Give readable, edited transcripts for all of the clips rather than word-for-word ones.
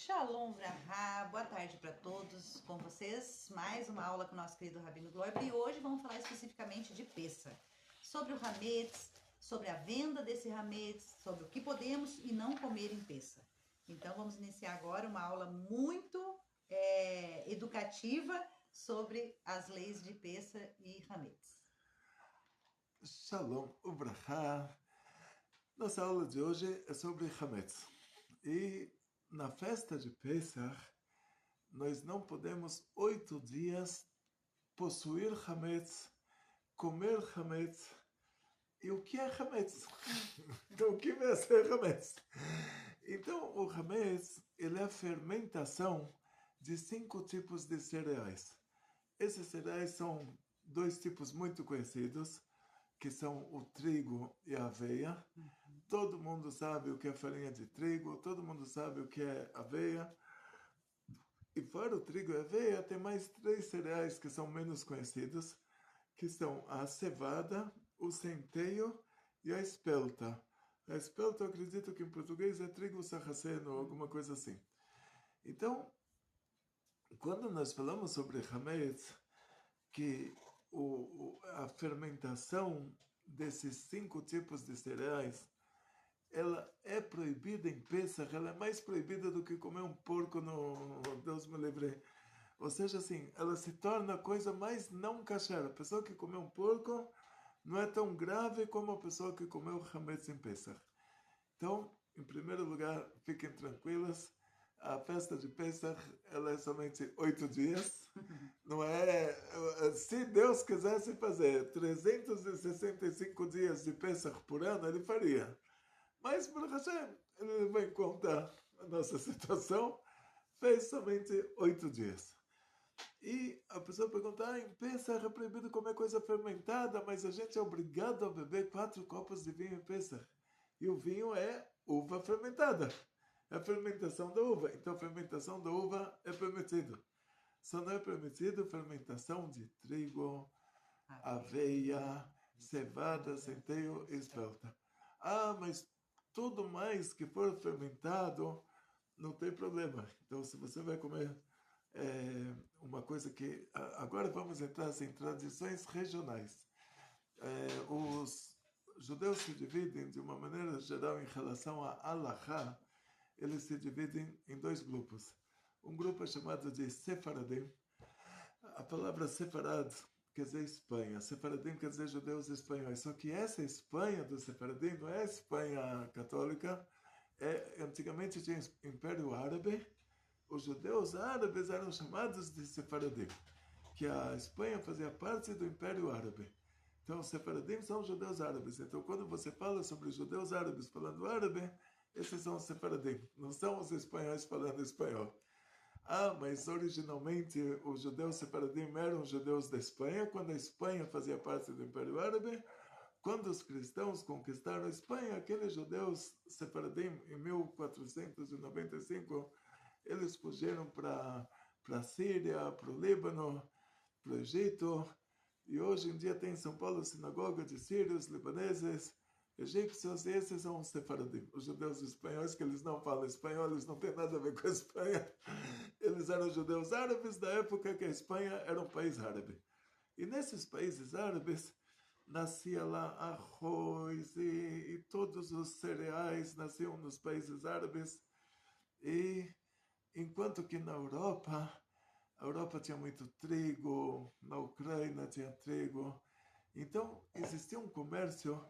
Shalom Vrahá, boa tarde para todos, com vocês, mais uma aula com o nosso querido Rabino Gloiber e hoje vamos falar especificamente de Pessah, sobre o Hametz, sobre a venda desse Hametz, sobre o que podemos e não comer em Pessah. Então vamos iniciar agora uma aula muito educativa sobre as leis de Pessah e Hametz. Shalom Ubrahá. Nossa aula de hoje é sobre Hametz. E na festa de Pesach, nós não podemos 8 dias possuir Hametz, comer Hametz. E o que é Hametz? Então, o que vai ser Hametz? Então, o Hametz, ele é a fermentação de 5 tipos de cereais. Esses cereais são 2 tipos muito conhecidos, que são o trigo e a aveia. Todo mundo sabe o que é farinha de trigo, todo mundo sabe o que é aveia. E fora o trigo e a aveia, tem mais 3 cereais que são menos conhecidos, que são a cevada, o centeio e a espelta. A espelta, eu acredito que em português é trigo sarraceno, ou alguma coisa assim. Então, quando nós falamos sobre Hametz, que a fermentação desses 5 tipos de cereais, ela é proibida em Pesach, ela é mais proibida do que comer um porco no Deus me livre. Ou seja, assim, ela se torna a coisa mais não kasher. A pessoa que comeu um porco não é tão grave como a pessoa que comeu Hametz em Pesach. Então, em primeiro lugar, fiquem tranquilas. A festa de Pesach, ela é somente 8 dias. Não é... Se Deus quisesse fazer 365 dias de Pesach por ano, ele faria. Mas, por Hashem, ele levou em conta a nossa situação, fez somente 8 dias. E a pessoa pergunta, em Pesach é proibido comer coisa fermentada, mas a gente é obrigado a beber 4 copos de vinho em Pesach. E o vinho é uva fermentada. É a fermentação da uva. Então, a fermentação da uva é permitido. Só não é permitido fermentação de trigo, aveia, cevada, centeio e espelta. Ah, mas tudo mais que for fermentado não tem problema. Então, se você vai comer uma coisa que... Agora vamos entrar em tradições regionais. Os judeus se dividem, de uma maneira geral, em relação a Halachá, eles se dividem em 2 grupos. Um grupo é chamado de Sefaradim. A palavra Sefarad quer dizer Espanha. Sefaradim quer dizer judeus espanhóis. Só que essa Espanha do Sefaradim não é a Espanha católica. Antigamente tinha Império Árabe. Os judeus árabes eram chamados de Sefaradim, que a Espanha fazia parte do Império Árabe. Então, os Sefaradim são judeus árabes. Então, quando você fala sobre judeus árabes falando árabe, esses são os Sefaradim. Não são os espanhóis falando espanhol. Ah, mas originalmente os judeus Sefaradim eram judeus da Espanha, quando a Espanha fazia parte do Império Árabe. Quando os cristãos conquistaram a Espanha, aqueles judeus Sefaradim, em 1495, eles fugiram para a Síria, para o Líbano, para o Egito. E hoje em dia tem em São Paulo sinagoga de sírios, libaneses, egípcios, e esses são os sefaradim, os judeus espanhóis, que eles não falam espanhol, eles não têm nada a ver com a Espanha. Eles eram judeus árabes da época que a Espanha era um país árabe. E nesses países árabes nascia lá arroz e todos os cereais nasciam nos países árabes. E enquanto que na Europa, a Europa tinha muito trigo, na Ucrânia tinha trigo. Então, existia um comércio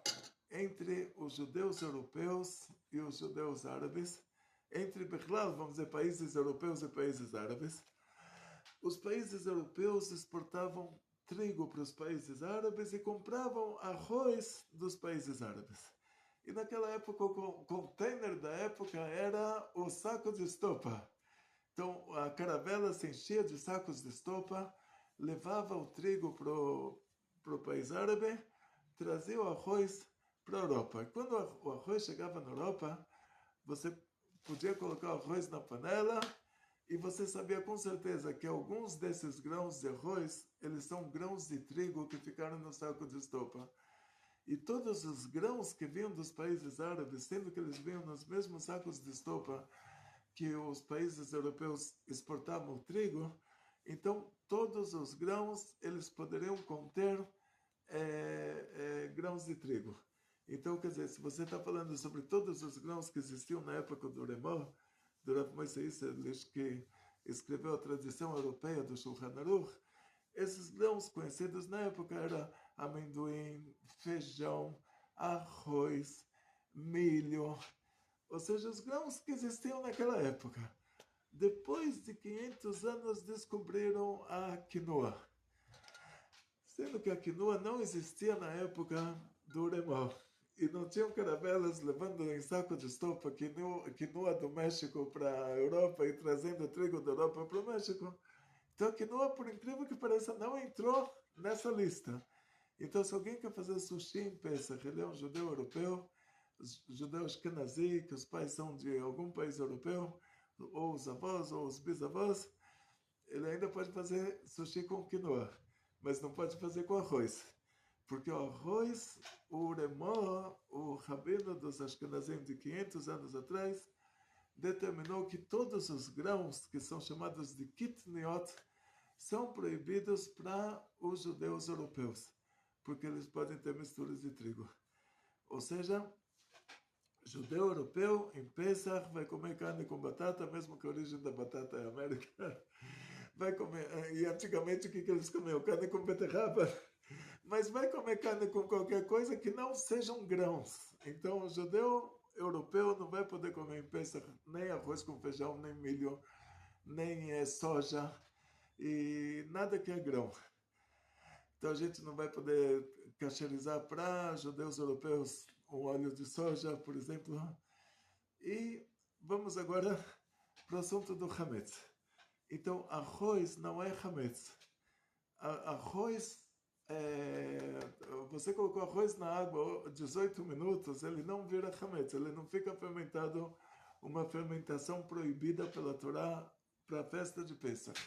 entre os judeus europeus e os judeus árabes, entre, vamos dizer, países europeus e países árabes. Os países europeus exportavam trigo para os países árabes e compravam arroz dos países árabes. E naquela época, o container da época era o saco de estopa. Então, a caravela se enchia de sacos de estopa, levava o trigo para o país árabe, trazia o arroz para a Europa. E quando o arroz chegava na Europa, você podia colocar o arroz na panela e você sabia com certeza que alguns desses grãos de arroz, eles são grãos de trigo que ficaram no saco de estopa. E todos os grãos que vinham dos países árabes, sendo que eles vinham nos mesmos sacos de estopa, que os países europeus exportavam trigo, então todos os grãos eles poderiam conter grãos de trigo. Então, quer dizer, se você está falando sobre todos os grãos que existiam na época do Remor, do Rav Moshe Isserlich, que escreveu a tradição europeia do Shulchan Aruch, esses grãos conhecidos na época eram amendoim, feijão, arroz, milho, ou seja, os grãos que existiam naquela época. Depois de 500 anos descobriram a quinoa, sendo que a quinoa não existia na época do Remor. E não tinham caravelas levando em saco de estopa quinoa do México para a Europa e trazendo trigo da Europa para o México. Então a quinoa, por incrível que pareça, não entrou nessa lista. Então se alguém quer fazer sushi em Pesach, ele é um judeu europeu, judeu ashkenazi, que os pais são de algum país europeu, ou os avós ou os bisavós, ele ainda pode fazer sushi com quinoa, mas não pode fazer com arroz. Porque o arroz, o Remor, o rabino dos Ashkenazim de 500 anos atrás, determinou que todos os grãos, que são chamados de kitniot, são proibidos para os judeus europeus, porque eles podem ter misturas de trigo. Ou seja, judeu europeu, em Pesach, vai comer carne com batata, mesmo que a origem da batata é América. Vai comer, e antigamente o que eles comiam? Carne com beterraba. Mas vai comer carne com qualquer coisa que não sejam grãos. Então, o judeu europeu não vai poder comer em Pesach nem arroz com feijão, nem milho, nem soja, e nada que é grão. Então, a gente não vai poder cacherizar para judeus europeus um óleo de soja, por exemplo. E vamos agora para o assunto do Hametz. Então, arroz não é Hametz. Arroz... você colocou arroz na água 18 minutos, ele não vira chametz, ele não fica fermentado, uma fermentação proibida pela Torá para a festa de Pesach.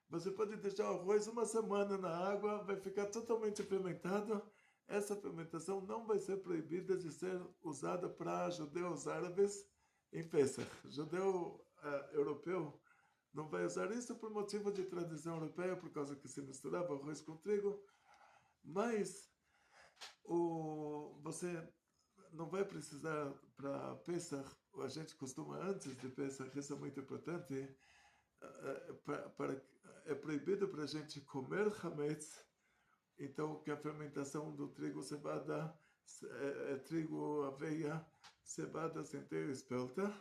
Você pode deixar o arroz uma semana na água, vai ficar totalmente fermentado. Essa fermentação não vai ser proibida de ser usada para judeus árabes em Pesach. Judeu europeu não vai usar isso por motivo de tradição europeia, por causa que se misturava arroz com trigo. Mas você não vai precisar para Pesach, a gente costuma antes de Pesach, isso é muito importante, é proibido para a gente comer chametz, então que a fermentação do trigo cevada, trigo, aveia, cevada, centeio, espelta,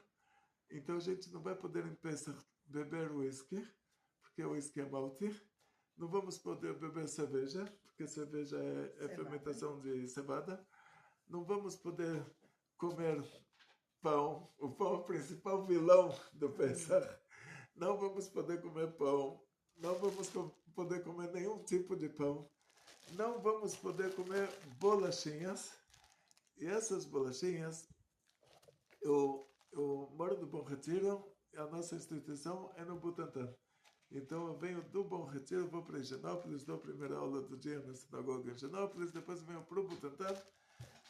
então a gente não vai poder em Pesach beber uísque, porque o uísque é malte. Não vamos poder beber cerveja, porque cerveja é fermentação de cevada. Não vamos poder comer pão, o pão é o principal vilão do Pesach. Não vamos poder comer pão, não vamos poder comer nenhum tipo de pão. Não vamos poder comer bolachinhas. E essas bolachinhas, eu moro no Bom Retiro, a nossa instituição é no Butantã. Então eu venho do Bom Retiro, vou para Higienópolis, dou a primeira aula do dia na sinagoga em Higienópolis, depois venho para o Butantã.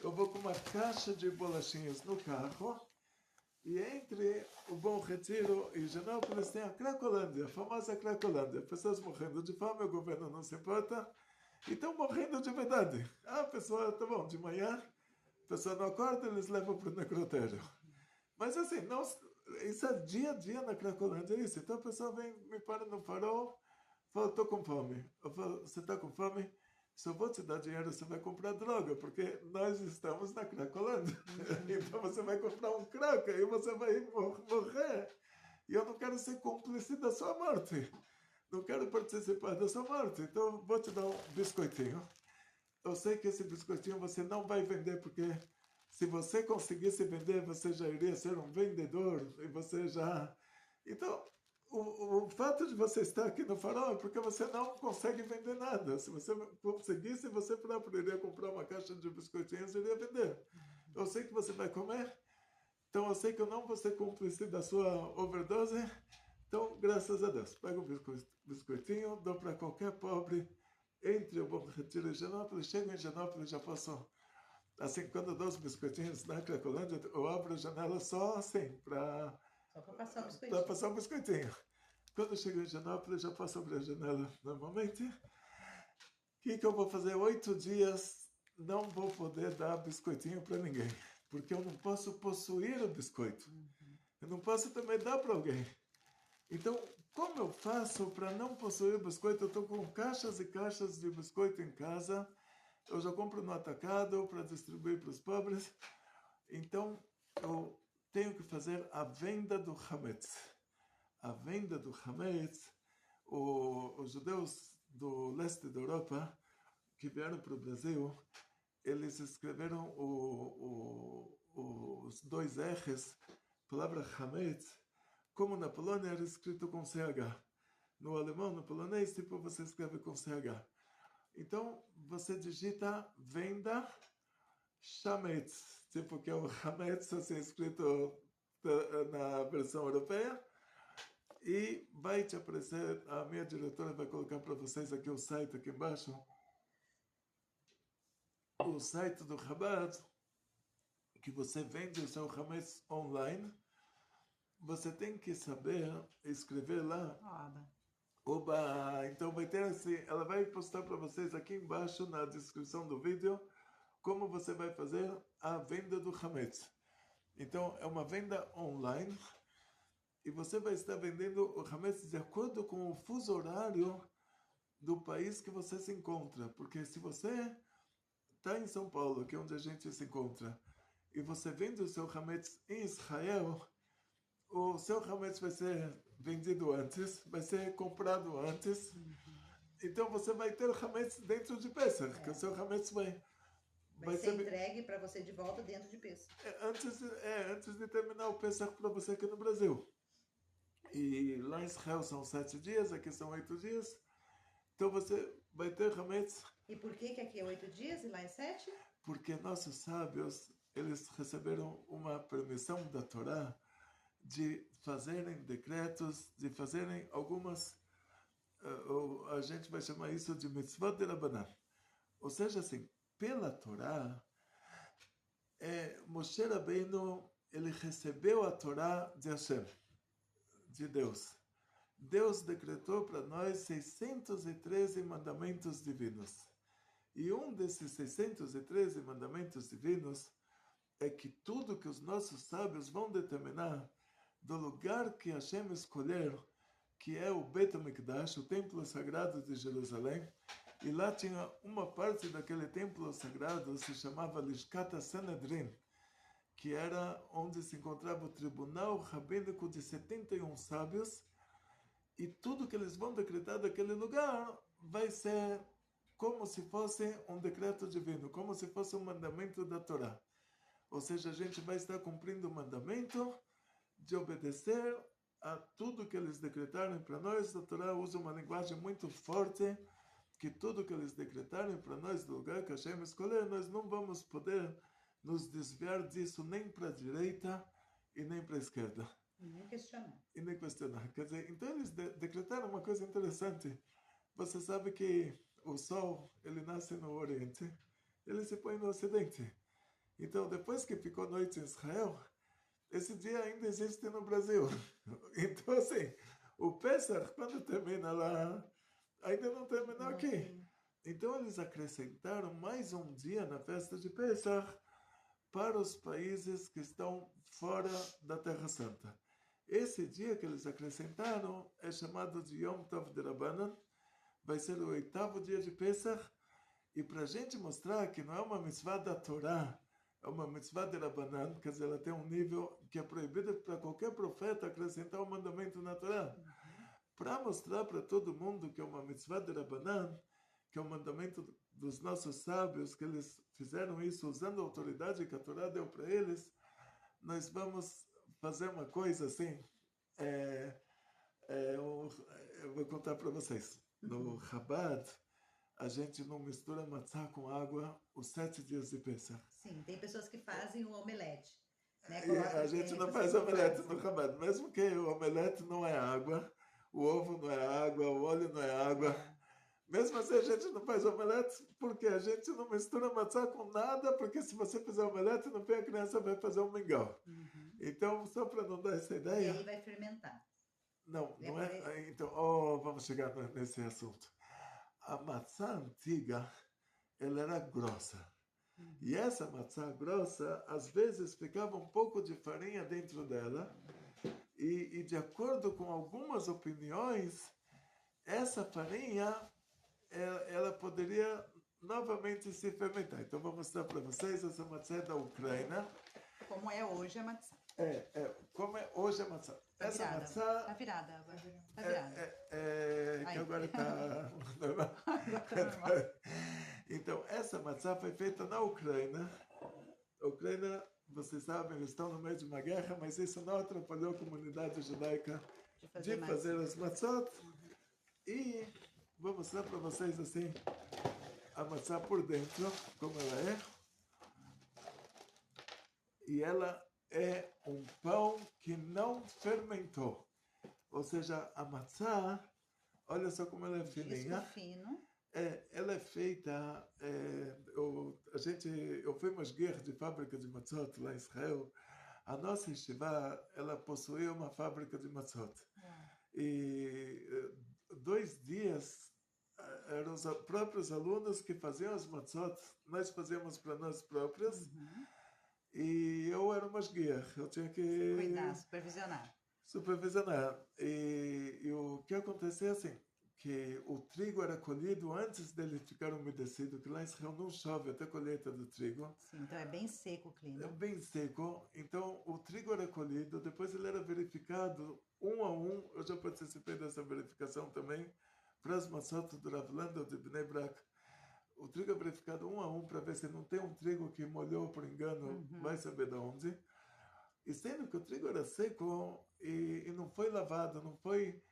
Eu vou com uma caixa de bolachinhas no carro, e entre o Bom Retiro e Higienópolis tem a Cracolândia, a famosa Cracolândia. Pessoas morrendo de fome, o governo não se importa, e estão morrendo de verdade. A pessoa, tá bom, de manhã, a pessoa não acorda, eles levam para o necrotério. Mas assim, não... Isso é dia a dia na Cracolândia, é isso. Então a pessoa vem, me para no farol, fala, estou com fome. Eu falo, você está com fome? Se eu vou te dar dinheiro, você vai comprar droga, porque nós estamos na Cracolândia. Então você vai comprar um crack e você vai morrer. E eu não quero ser cúmplice da sua morte. Não quero participar da sua morte. Então vou te dar um biscoitinho. Eu sei que esse biscoitinho você não vai vender, porque... se você conseguisse vender, você já iria ser um vendedor, e você já... Então, o fato de você estar aqui no farol é porque você não consegue vender nada. Se você conseguisse, você próprio iria comprar uma caixa de biscoitinhos e iria vender. Eu sei que você vai comer, então eu sei que eu não vou ser cúmplice da sua overdose, então, graças a Deus, pego o biscoitinho, dou para qualquer pobre, entre o Bom Retiro e Higienópolis, chego em Higienópolis, já posso... Assim, quando eu dou os biscoitinhos na Cracolândia, eu abro a janela só assim, para Só para passar o para biscoitinho. passar o biscoitinho. Quando eu chego em Higienópolis, já passo abrir a janela normalmente. O que eu vou fazer? 8 dias não vou poder dar biscoitinho para ninguém. Porque eu não posso possuir o biscoito. Eu não posso também dar para alguém. Então, como eu faço para não possuir biscoito? Eu estou com caixas e caixas de biscoito em casa. Eu já compro no atacado para distribuir para os pobres. Então, eu tenho que fazer a venda do Hametz. A venda do Hametz, os judeus do leste da Europa que vieram para o Brasil, eles escreveram os dois R's, palavra Hametz, como na Polônia era escrito com CH. No alemão, no polonês, tipo, você escreve com CH. Então, você digita venda Hametz, tipo que é o Hametz, assim, escrito na versão europeia, e vai te aparecer, a minha diretora vai colocar para vocês aqui o site aqui embaixo, o site do Chabad, que você vende o seu Hametz online. Você tem que saber escrever lá. Oba! Então vai ter assim, ela vai postar para vocês aqui embaixo na descrição do vídeo como você vai fazer a venda do Hametz. Então é uma venda online e você vai estar vendendo o Hametz de acordo com o fuso horário do país que você se encontra. Porque se você está em São Paulo, que é onde a gente se encontra, e você vende o seu Hametz em Israel, o seu Hametz vai ser vendido antes, vai ser comprado antes. Então você vai ter o Hametz dentro de Pesach, que o seu Hametz vai ser entregue para você de volta dentro de Pesach. Antes de terminar o Pesach para você aqui no Brasil. E lá em Israel são 7 dias, aqui são 8 dias. Então você vai ter Hametz. E por que aqui é 8 dias e lá é 7? Porque nossos sábios, eles receberam uma permissão da Torá de fazerem decretos, de fazerem algumas, a gente vai chamar isso de mitzvot de Rabanan. Ou seja, assim, pela Torá, Moshe Rabbeinu, ele recebeu a Torá de Hashem, de Deus. Deus decretou para nós 613 mandamentos divinos. E um desses 613 mandamentos divinos é que tudo que os nossos sábios vão determinar do lugar que Hashem escolher, que é o Bet HaMikdash, o templo sagrado de Jerusalém, e lá tinha uma parte daquele templo sagrado se chamava Lishkat Sanhedrin, que era onde se encontrava o tribunal rabínico de 71 sábios, e tudo que eles vão decretar daquele lugar vai ser como se fosse um decreto divino, como se fosse um mandamento da Torá. Ou seja, a gente vai estar cumprindo o mandamento de obedecer a tudo que eles decretarem para nós. A Torá usa uma linguagem muito forte, que tudo que eles decretarem para nós do lugar que Hashem escolher, nós não vamos poder nos desviar disso nem para a direita e nem para a esquerda. E nem questionar. E nem questionar. Quer dizer, então eles decretaram uma coisa interessante. Você sabe que o sol, ele nasce no Oriente, ele se põe no Ocidente. Então, depois que ficou noite em Israel, esse dia ainda existe no Brasil. Então, assim, o Pesach, quando termina lá, ainda não terminou aqui. Então, eles acrescentaram mais um dia na festa de Pesach para os países que estão fora da Terra Santa. Esse dia que eles acrescentaram é chamado de Yom Tov de Rabbanan, vai ser o 8º dia de Pesach, e para a gente mostrar que não é uma mitzvah da Torá, é uma mitzvah de Rabbanan, quer dizer, ela tem um nível que é proibido para qualquer profeta acrescentar um mandamento na Torá. Para mostrar para todo mundo que é uma mitzvah de Rabbanan, que é um mandamento dos nossos sábios, que eles fizeram isso usando a autoridade que a Torá deu para eles, nós vamos fazer uma coisa assim, eu vou contar para vocês. No Chabad, a gente não mistura matzá com água os 7 dias de Pesach. Sim, tem pessoas que fazem o omelete. Né? A gente não faz omelete no Chabad. Mesmo que o omelete não é água, o ovo não é água, o óleo não é água. Mesmo assim, a gente não faz omelete porque a gente não mistura matzá com nada, porque se você fizer omelete, no fim a criança vai fazer um mingau. Então, só para não dar essa E ideia, aí vai fermentar. não, É não por é. aí. Então, vamos chegar nesse assunto. A maçã antiga, ela era grossa. E Uhum. essa maçã grossa, às vezes ficava um pouco de farinha dentro dela, e de acordo com algumas opiniões, essa farinha ela poderia novamente se fermentar. Então, vou mostrar para vocês essa maçã é da Ucrânia. Como é hoje a maçã. Como é hoje a maçã. Tá Essa virada. maçã Tá virada, Ava. Tá virada. que Aí. agora está normal. Agora tá normal. Então, essa maçã foi feita na Ucrânia. A Ucrânia, vocês sabem, eles estão no meio de uma guerra, mas isso não atrapalhou a comunidade judaica De de fazer fazer maçã. as matzot. E vou mostrar para vocês assim a maçã por dentro, como ela é. E ela é um pão que não fermentou. Ou seja, a maçã, olha só como ela é Disco fininha. fino. Ela é feita. Eu fui masguer de fábrica de matzot lá em Israel. A nossa yeshiva, ela possuía uma fábrica de matzot. E 2 dias eram os próprios alunos que faziam as matzot. Nós fazíamos para nós próprios. Uhum. E eu era o masguer. Eu tinha que Cuidar, supervisionar. supervisionar. E o que acontecia é assim, que o trigo era colhido antes dele ficar umedecido, que lá em Israel não chove até a colheita do trigo. Sim, então é bem seco o É clima. bem seco. Então, o trigo era colhido, depois ele era verificado um a um. Eu já participei dessa verificação também, para as maçotas do Rav Landau de Bnei Brak. O trigo é verificado um a um para ver se não tem um trigo que molhou por engano, vai saber de onde. E sendo que o trigo era seco e não foi lavado, não foi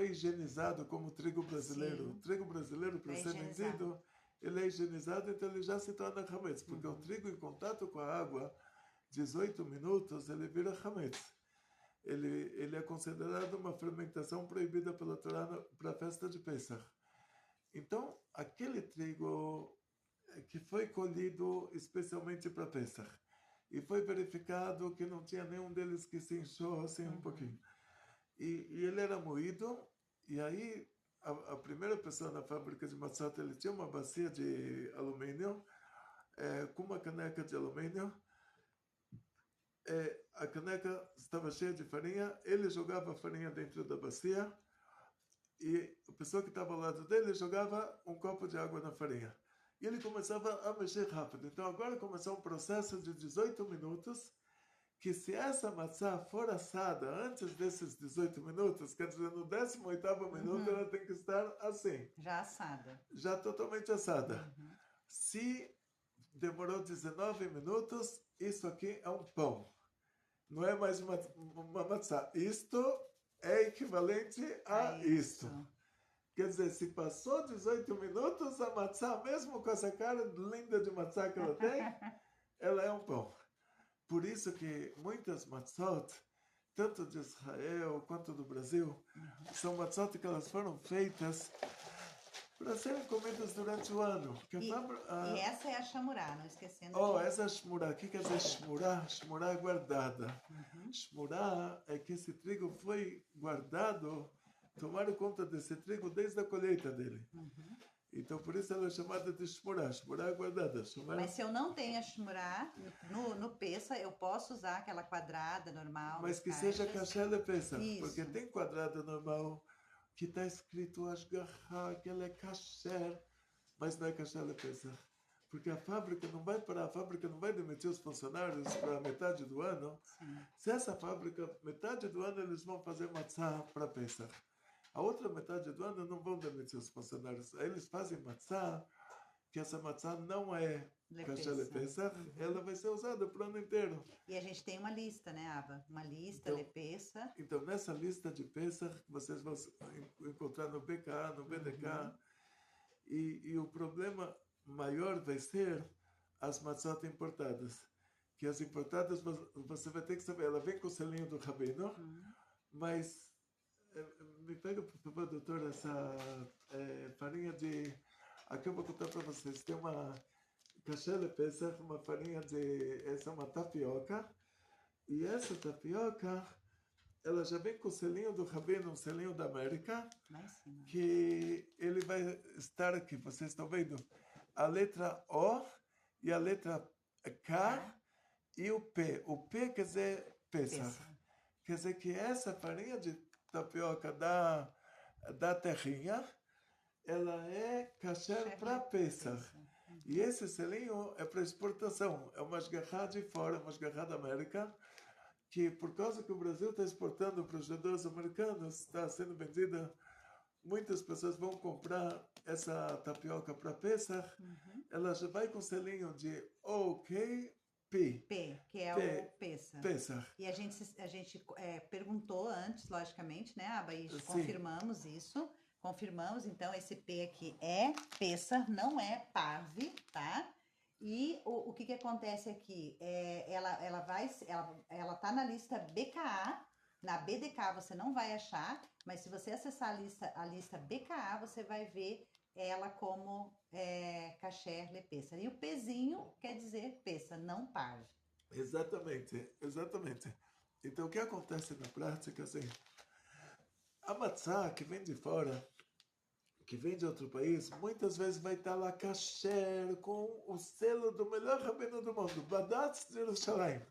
higienizado como o trigo brasileiro. Sim. O trigo brasileiro, para É ser higienizado. vendido, ele é higienizado, então ele já se torna hametz, porque o trigo em contato com a água, 18 minutos, ele vira hametz. Ele é considerado uma fermentação proibida pela Torá para a festa de Pesach. Então, aquele trigo que foi colhido especialmente para Pesach, e foi verificado que não tinha nenhum deles que se inchou assim um pouquinho. E ele era moído, e aí a primeira pessoa na fábrica de matzot, ele tinha uma bacia de alumínio, com uma caneca de alumínio. A caneca estava cheia de farinha, ele jogava a farinha dentro da bacia, e a pessoa que estava ao lado dele jogava um copo de água na farinha. E ele começava a mexer rápido. Então agora começou um processo de 18 minutos, que se essa maçã for assada antes desses 18 minutos, quer dizer, no 18º minuto ela tem que estar assim. Já assada. Já totalmente assada. Se demorou 19 minutos, isso aqui é um pão. Não é mais uma maçã. Isto é equivalente a isto. Quer dizer, se passou 18 minutos, a matzá, mesmo com essa cara linda de matzá que ela tem, ela é um pão. Por isso que muitas matzot, tanto de Israel quanto do Brasil, são matzot que elas foram feitas para serem comidas durante o ano. E essa é a chamurá, não esquecendo. Essa é a shmurá. O que quer dizer shmurá? Shmurá é guardada. Shmurá é que esse trigo foi guardado, tomaram conta desse trigo desde a colheita dele. Então, por isso ela é chamada de shmurá. Shmurá é guardada. Mas se eu não tenho a shmurá, no peça, eu posso usar aquela quadrada normal. Mas que seja kasher lepesa. Isso. Porque tem quadrada normal que está escrito ashgaha, que ela é kasher, mas não é kasher lepesa. Porque a fábrica não vai parar, a fábrica não vai demitir os funcionários para metade do ano. Sim. Se essa fábrica, metade do ano eles vão fazer matzá para Pesach. A outra metade do ano não vão demitir os funcionários. Aí eles fazem matzá, que essa matzá não é kasher lepesach, ela vai ser usada para o ano inteiro. E a gente tem uma lista, né, Ava? Uma lista, então, lepesa. Então, nessa lista de Pesach, vocês vão encontrar no BK, no BDK, e o problema maior vai ser as matzot importadas. Que as importadas, você vai ter que saber, ela vem com o selinho do rabino, mas me pega, por favor, doutor, essa farinha de... Aqui eu vou contar para vocês. Tem uma kasher lepesach, uma farinha de... Essa é uma tapioca, E essa tapioca, ela já vem com o selinho do Rabino, um selinho da América, Lá em cima. que ele vai estar aqui. Vocês estão vendo? A letra O e a letra K Tá? e o P. O P quer dizer Pesach. Pêssego. Quer dizer que essa farinha de tapioca da terrinha, ela é kasher para Pesach. E esse selinho é para exportação. É uma esgarrada de fora, uma esgarrada da América, que por causa que o Brasil está exportando para os judeus americanos, está sendo vendida. Muitas pessoas vão comprar essa tapioca para Pesach. Ela já vai com selinho de OKP. P, que é P. o Pessa. Pesach. E a gente perguntou antes, logicamente, né, Aba? E Sim. confirmamos isso. Confirmamos, então, esse P aqui é Pessa, não é Parve, tá? E o que acontece aqui? Ela tá na lista BKA. Na BDK você não vai achar, mas se você acessar a lista BKA, você vai ver ela como kasher le Pessa. E o Pzinho quer dizer Pessa, não Parve. Exatamente, exatamente. Então, o que acontece na prática, assim, a matzá que vem de fora, que vem de outro país, muitas vezes vai estar lá kasher, com o selo do melhor rabino do mundo, Badatz de Jerusalém.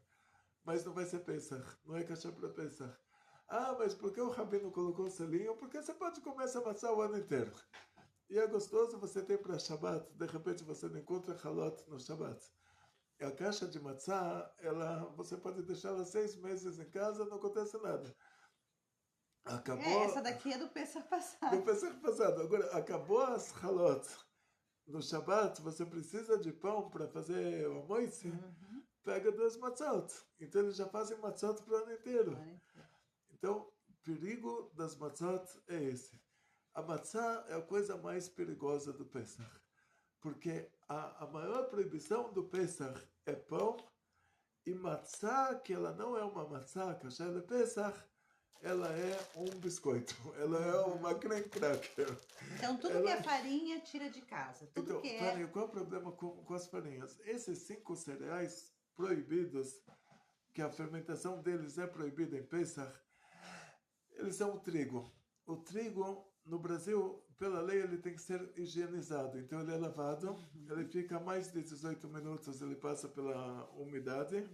Mas não vai ser Pesach, não é kasher para Pesach. Ah, mas por que o rabino colocou o selinho? Porque você pode comer essa matzá o ano inteiro. E é gostoso, você tem para Shabbat, de repente você não encontra halot no Shabbat. A caixa de matzá, você pode deixá-la 6 meses em casa, não acontece nada. Acabou. Essa daqui é do Pessah passado. Do Pesach passado. Agora, acabou as halot. No Shabbat, você precisa de pão para fazer o almoço. Pega 2 matzot. Então, eles já fazem matzot para o ano inteiro. Então, o perigo das matzot é esse. A matzá é a coisa mais perigosa do Pesach. Porque a maior proibição do Pesach é pão, e matzá, que ela não é uma matzá, kasher de Pesach, ela é um biscoito, ela é uma creme cracker. Então, tudo que é farinha, tira de casa. Tudo Então, que farinha, qual é o problema com as farinhas? Esses 5 cereais proibidos, que a fermentação deles é proibida em Pesach, eles são o trigo. O trigo, no Brasil, pela lei, ele tem que ser higienizado. Então, ele é lavado, ele fica mais de 18 minutos, ele passa pela umidade.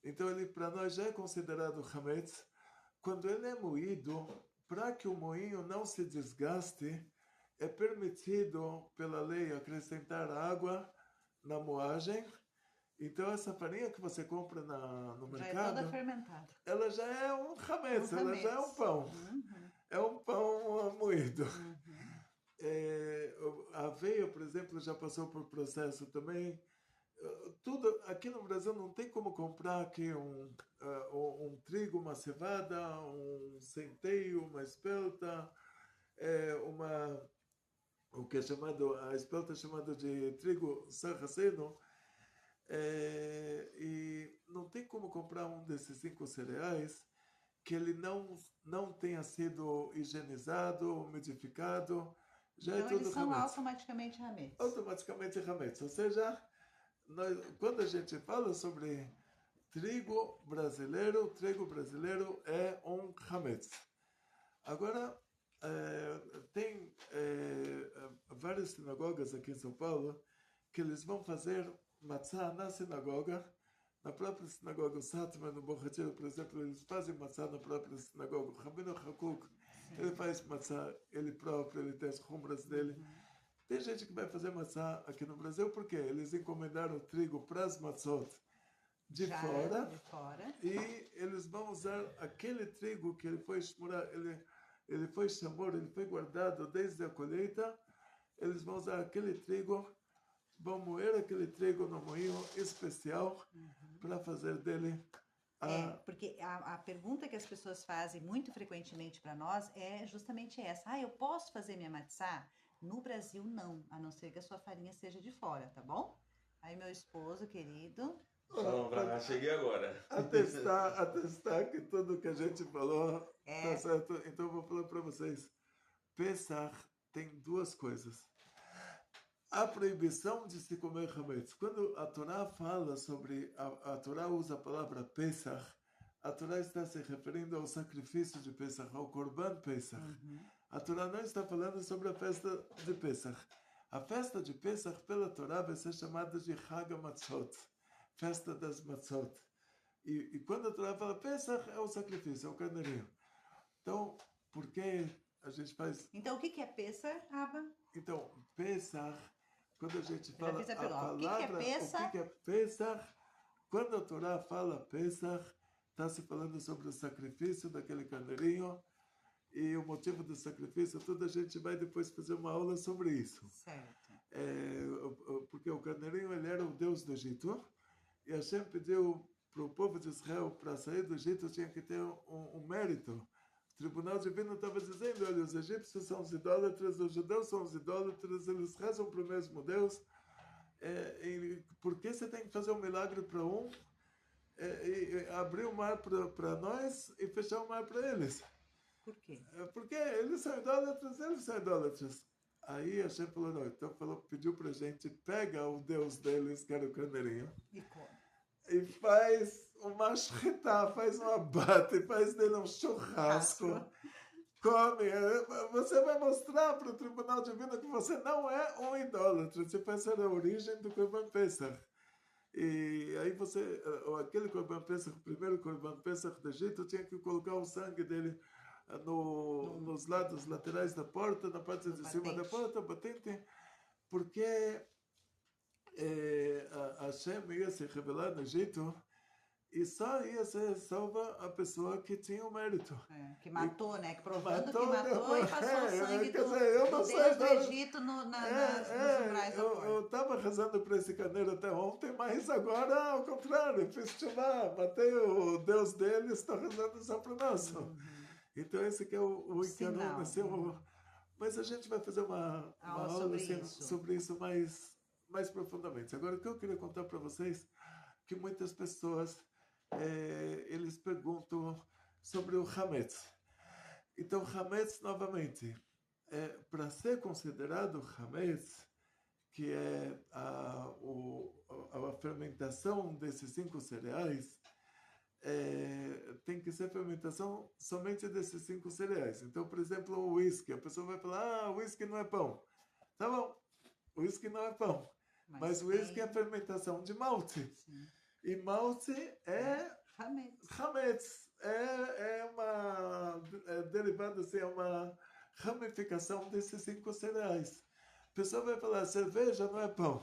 Então, ele, para nós, já é considerado hametz. Quando ele é moído, para que o moinho não se desgaste, é permitido, pela lei, acrescentar água na moagem. Então, essa farinha que você compra no já mercado, é toda fermentada. ela já é um hametz, ela já é um pão. É um pão moído. A aveia, por exemplo, já passou por processo também. Tudo aqui no Brasil não tem como comprar aqui um trigo, uma cevada, um centeio, uma espelta, o que é chamado, a espelta é chamada de trigo sarraceno, e não tem como comprar um desses 5 cereais que ele não tenha sido higienizado, umidificado, já então, é tudo eles são hametz. automaticamente hametz. Automaticamente hametz. Ou seja, quando a gente fala sobre trigo brasileiro é um hametz. Agora, tem várias sinagogas aqui em São Paulo que eles vão fazer matzá na sinagoga. Na própria sinagoga, o Satmar, no Bom Retiro, por exemplo, eles fazem matzá na própria sinagoga. O Rabino Hakuk, ele faz matzá, ele próprio, ele tem as rumbras dele. Tem gente que vai fazer matzá aqui no Brasil, porque eles encomendaram o trigo para as matzot de fora, e eles vão usar aquele trigo que ele foi shmurá, ele foi chamor, ele foi guardado desde a colheita. Eles vão usar aquele trigo, vão moer aquele trigo no moinho especial para fazer dele porque a pergunta que as pessoas fazem muito frequentemente para nós é justamente essa. Eu posso fazer minha matzá? No Brasil, não, a não ser que a sua farinha seja de fora, tá bom? Aí, meu esposo querido... Cheguei agora. Atestar que tudo que a gente falou tá certo. Então, eu vou falar para vocês. Pesach tem 2 coisas. A proibição de se comer hametz. Quando a Torá fala sobre... A Torá usa a palavra Pesach, a Torá está se referindo ao sacrifício de Pesach, ao Korban Pesach. A Torá não está falando sobre a festa de Pesach. A festa de Pesach, pela Torá, vai ser chamada de Chag HaMatzot, festa das Matzot. E quando a Torá fala Pesach, é o sacrifício, é o carneirinho. Então, por que a gente faz... Então, o que é Pesach, Abba? Então, Pesach, quando a gente fala fiz a a pergunta. palavra... O que é Pesach? O que é Pesach? Quando a Torá fala Pesach, está se falando sobre o sacrifício daquele carneirinho e o motivo do sacrifício. Toda a gente vai depois fazer uma aula sobre isso. Certo. Porque o carneirinho, ele era o Deus do Egito e Hashem pediu para o povo de Israel, para sair do Egito, tinha que ter um mérito. O tribunal divino estava dizendo, olha, os egípcios são os idólatras, os judeus são os idólatras, eles rezam para o mesmo Deus. Por que você tem que fazer um milagre para um, e abrir o mar para nós e fechar o mar para eles? Por quê? Porque eles são idólatras. Aí Hashem falou, não, então pediu para a gente, pega o Deus deles, que era o carneirinho, E como? e faz uma shritá, faz um abate, faz dele um churrasco, come. Você vai mostrar para o tribunal divino que você não é um idólatra. Você vai ser a origem do Korban Pesach. E aí aquele Korban Pesach, o primeiro Korban Pesach do Egito, tinha que colocar o sangue dele nos lados laterais da porta, na parte de cima da porta, batente, porque Hashem ia se revelar no Egito e só ia ser salva a pessoa que tinha o mérito. Que matou, né? Que provando matou, que matou e passou o sangue quer dizer, do Deus do Egito nos umbrais da porta. Eu estava rezando para esse carneiro até ontem, mas agora, ao contrário, fiz chuvá, matei o Deus dele, estou rezando só para o nosso. Então esse que é o Icaron. Mas a gente vai fazer uma aula sobre isso mais profundamente. Agora, o que eu queria contar para vocês, que muitas pessoas, eles perguntam sobre o Hametz. Então, Hametz, novamente, para ser considerado Hametz, que é a fermentação desses 5 cereais, tem que ser fermentação somente desses 5 cereais. Então, por exemplo, o whisky. A pessoa vai falar, o whisky não é pão. Tá bom, o whisky não é pão. Mas o whisky é fermentação de malte. Sim. E malte é Hametz. É derivado, assim, é uma ramificação desses 5 cereais. A pessoa vai falar, cerveja não é pão.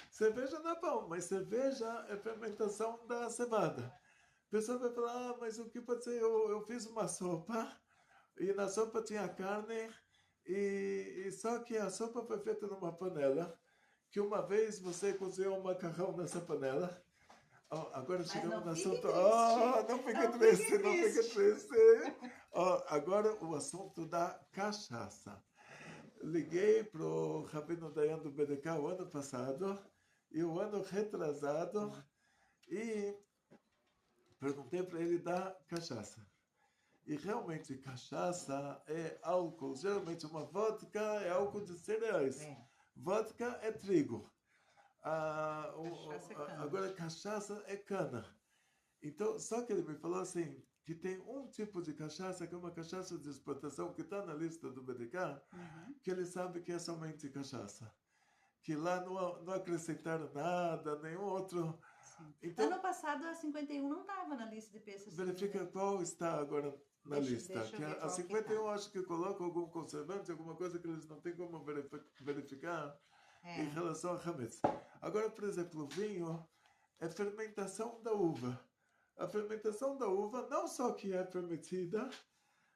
Cerveja não é pão, mas cerveja é fermentação da cevada. A pessoa vai falar, mas o que pode ser? Eu fiz uma sopa, e na sopa tinha carne, e só que a sopa foi feita numa panela, que uma vez você cozinhou um macarrão nessa panela. Agora chegamos no assunto... Não fica triste. Agora o assunto da cachaça. Liguei para o Rabino Dayan do BDK o ano passado, e o ano retrasado, e perguntei para ele da cachaça. E realmente, cachaça é álcool. Geralmente, uma vodka é álcool de cereais. Vodka é trigo. Agora, cachaça é cana. Então, só que ele me falou assim, que tem um tipo de cachaça, que é uma cachaça de exportação, que está na lista do BDK, que ele sabe que é somente cachaça. Que lá não acrescentaram nada, nenhum outro... Então, ano passado a 51 não estava na lista de peças. Verifica qual está agora na lista. A 51 acho que coloca algum conservante, alguma coisa que eles não têm como verificar em relação a Hametz. Agora, por exemplo, o vinho é fermentação da uva. A fermentação da uva não só que é permitida,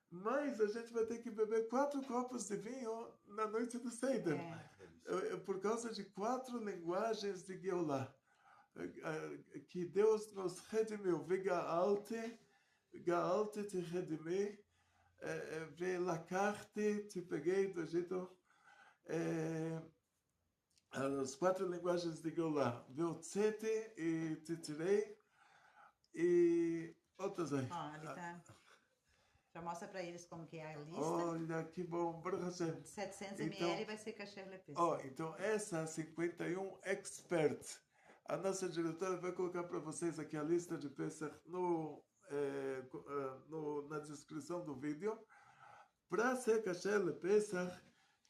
mas a gente vai ter que beber 4 copos de vinho na noite do Seder. Por causa de 4 linguagens de Geulah. Que Deus nos redimiu. Ga'alti te redimi, velakachti te peguei do Egito. As 4 linguagens de Geulah. Veotzeti e te tirei. E outras aí. Ali tá. Já mostra para eles como que é a lista. Olha, que bom. 700 ml vai ser kasher lepesa. Então essa 51 expert. A nossa diretora vai colocar para vocês aqui a lista de Pesach na descrição do vídeo. Para ser kasher lepesach,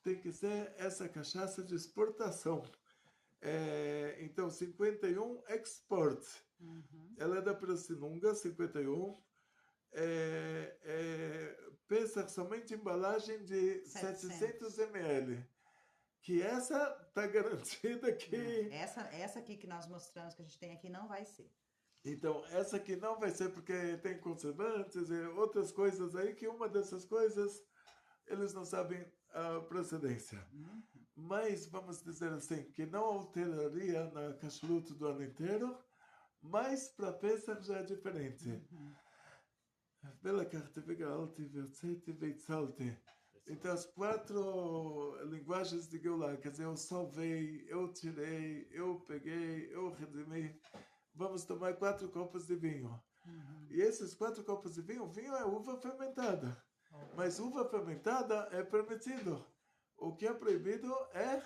tem que ser essa cachaça de exportação. Então, 51 export. Ela é da Pirassununga, 51. Pesach somente embalagem de 700 ml. Que essa está garantida que... Essa aqui que nós mostramos, que a gente tem aqui, não vai ser. Então, essa aqui não vai ser porque tem conservantes e outras coisas aí, que uma dessas coisas eles não sabem a procedência. Mas, vamos dizer assim, que não alteraria na kashrut do ano inteiro, mas para Pesach já é diferente. Então, as 4 linguagens de Geulah, quer dizer, eu salvei, eu tirei, eu peguei, eu redimi. Vamos tomar 4 copos de vinho. E esses 4 copos de vinho, vinho é uva fermentada. Mas uva fermentada é permitido. O que é proibido é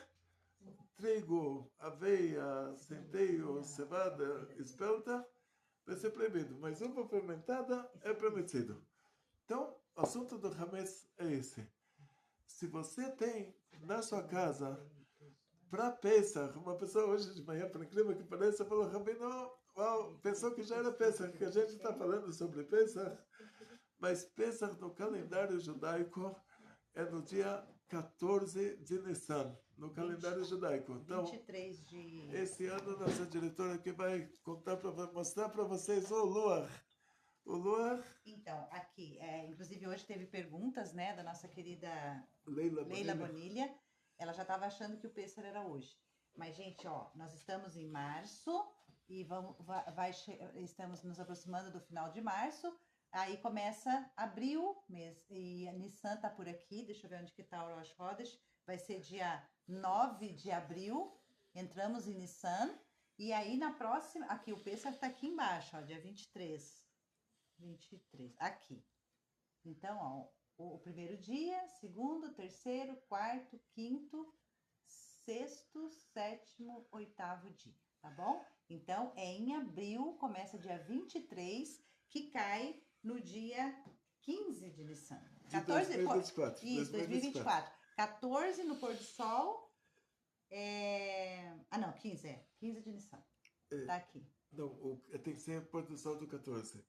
trigo, aveia, centeio, cevada, espelta, vai ser proibido. Mas uva fermentada é permitido. Então, o assunto do Hametz é esse. Se você tem na sua casa, para Pesach, uma pessoa hoje de manhã, por incrível que pareça, falou, Rabino, pensou que já era Pesach, que a gente está falando sobre Pesach, mas Pesach no calendário judaico é no dia 14 de Nissan, no calendário judaico. Então, 23 de... esse ano, nossa diretora aqui vai mostrar para vocês o Luar. O Luar... Então, aqui, inclusive hoje teve perguntas, né, da nossa querida Leila Bonilha. Ela já estava achando que o Pêssaro era hoje. Mas, gente, ó, nós estamos em março e estamos nos aproximando do final de março. Aí começa abril, mês, e a Nissan tá por aqui. Deixa eu ver onde que tá o Rosh Chodesh. Vai ser dia 9 de abril. Entramos em Nissan. E aí, na próxima... Aqui, o Pêssaro tá aqui embaixo, ó, dia 23. 23, aqui. Então, ó, o primeiro dia, segundo, terceiro, quarto, quinto, sexto, sétimo, oitavo dia, tá bom? Então, é em abril, começa dia 23, que cai no dia 15 de Nissan. 2024. Isso, 2024. 14 no pôr do sol. Não, 15 de Nissan. Tá aqui. Não, tem que ser pôr do sol do 14.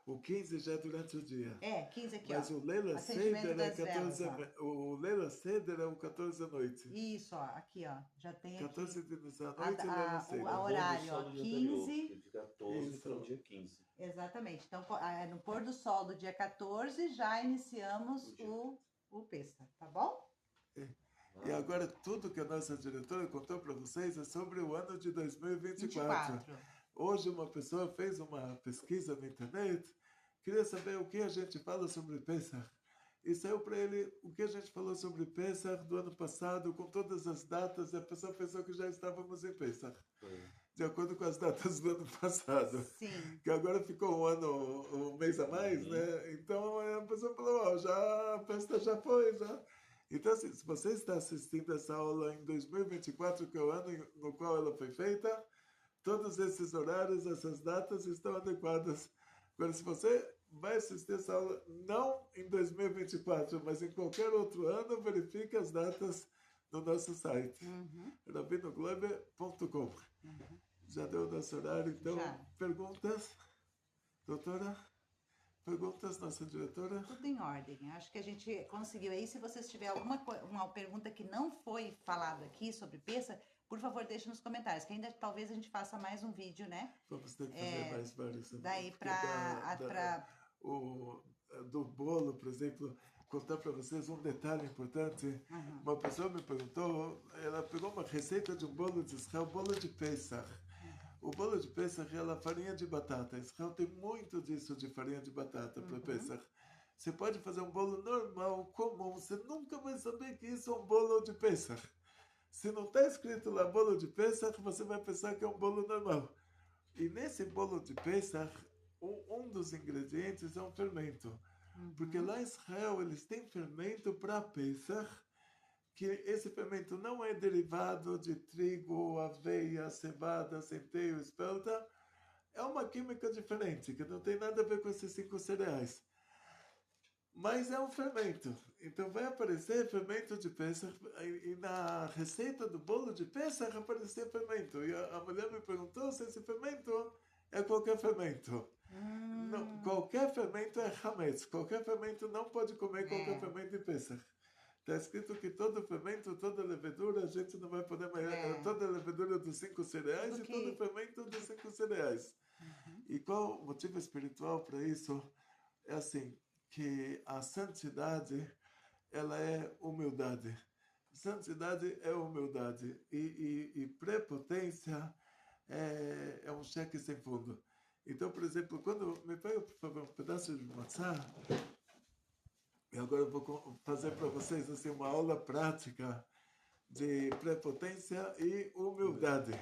O 15 já é durante o dia. 15 aqui, mas ó. o Leila Seder é 14 velas, o Leila Seder é o 14 à noite. Isso, ó, aqui, ó. Já tem 14 aqui. de Nissan à noite e Leila Seder. A horário, ó, 15. De 14 para o dia 15. Exatamente. Então, no pôr do sol do dia 14, já iniciamos o Pêssaro, tá bom? E agora, tudo que a nossa diretora contou para vocês é sobre o ano de 2024. Hoje uma pessoa fez uma pesquisa na internet, queria saber o que a gente fala sobre Pesach. E saiu para ele o que a gente falou sobre Pesach do ano passado, com todas as datas, e a pessoa pensou que já estávamos em Pesach. De acordo com as datas do ano passado. Sim. Que agora ficou um mês a mais, né? Então a pessoa falou, a festa já foi, já. Então, assim, se você está assistindo essa aula em 2024, que é o ano no qual ela foi feita, todos esses horários, essas datas estão adequadas. Agora, se você vai assistir essa aula não em 2024, mas em qualquer outro ano, verifique as datas no nosso site, rabinogloiber.com. Já deu o nosso horário, então, perguntas? Doutora? Perguntas, nossa diretora? Tudo em ordem. Acho que a gente conseguiu aí. Se vocês tiverem uma pergunta que não foi falado aqui sobre Pêssaro, por favor, deixe nos comentários, que ainda talvez a gente faça mais um vídeo, né? Vamos ter que fazer mais vários. Daí do bolo, por exemplo, contar para vocês um detalhe importante. Uma pessoa me perguntou, ela pegou uma receita de um bolo de Israel, bolo de Pesach. O bolo de Pesach é a farinha de batata. Israel tem muito disso de farinha de batata para Pesach. Você pode fazer um bolo normal, comum, você nunca vai saber que isso é um bolo de Pesach. Se não está escrito lá bolo de Pesach, você vai pensar que é um bolo normal. E nesse bolo de Pesach, um dos ingredientes é um fermento. Porque lá em Israel eles têm fermento para Pesach, que esse fermento não é derivado de trigo, aveia, cevada, centeio, espelta. é uma química diferente, que não tem nada a ver com esses 5 cereais. Mas é um fermento. Então vai aparecer fermento de Pesach, e na receita do bolo de Pesach aparecia fermento. E a mulher me perguntou se esse fermento é qualquer fermento. Não, qualquer fermento é Hametz. Qualquer fermento não pode comer qualquer fermento de Pesach. Está escrito que todo fermento, toda levedura, a gente não vai poder mais. Toda levedura dos 5 cereais e todo fermento dos 5 cereais. E qual o motivo espiritual para isso? É assim, que a santidade, ela é humildade. Santidade é humildade. E prepotência é um cheque sem fundo. Então, por exemplo, quando me pega, por favor, um pedaço de maçã, e agora eu vou fazer para vocês assim, uma aula prática de prepotência e humildade.